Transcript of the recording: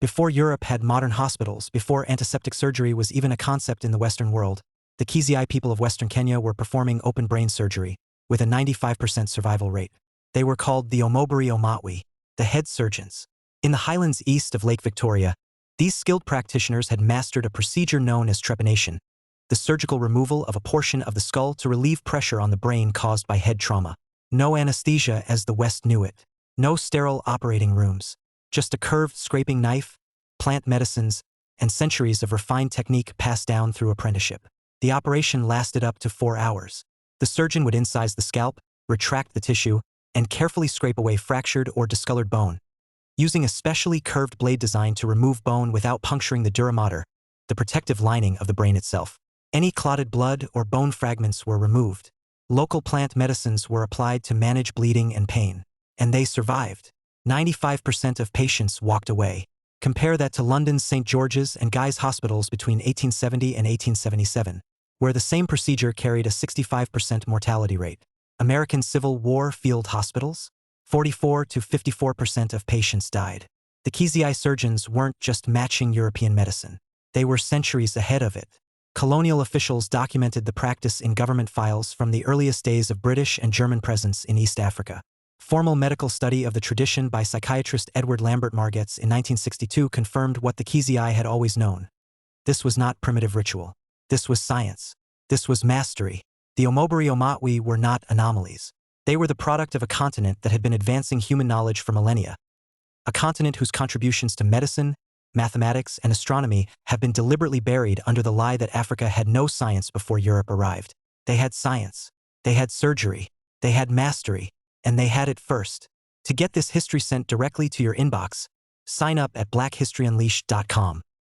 Before Europe had modern hospitals, before antiseptic surgery was even a concept in the Western world, the Kisii people of Western Kenya were performing open brain surgery, with a 95% survival rate. They were called the Omobari Omotwe, the head surgeons. In the highlands east of Lake Victoria, these skilled practitioners had mastered a procedure known as trepanation, the surgical removal of a portion of the skull to relieve pressure on the brain caused by head trauma. No anesthesia as the West knew it. No sterile operating rooms. Just a curved scraping knife, plant medicines, and centuries of refined technique passed down through apprenticeship. The operation lasted up to 4 hours. The surgeon would incise the scalp, retract the tissue, and carefully scrape away fractured or discolored bone, using a specially curved blade designed to remove bone without puncturing the dura, the protective lining of the brain itself. Any clotted blood or bone fragments were removed. Local plant medicines were applied to manage bleeding and pain. And they survived. 95% of patients walked away. Compare that to London's St. George's and Guy's hospitals between 1870 and 1877, where the same procedure carried a 65% mortality rate. American Civil War field hospitals? 44 to 54% of patients died. The Kisii surgeons weren't just matching European medicine. They were centuries ahead of it. Colonial officials documented the practice in government files from the earliest days of British and German presence in East Africa. Formal medical study of the tradition by psychiatrist Edward Lambert Margetts in 1962 confirmed what the Kisii had always known. This was not primitive ritual. This was science. This was mastery. The Omobari Omotwe were not anomalies. They were the product of a continent that had been advancing human knowledge for millennia. A continent whose contributions to medicine, mathematics, and astronomy have been deliberately buried under the lie that Africa had no science before Europe arrived. They had science. They had surgery. They had mastery. And they had it first. To get this history sent directly to your inbox, sign up at blackhistoryunleashed.com.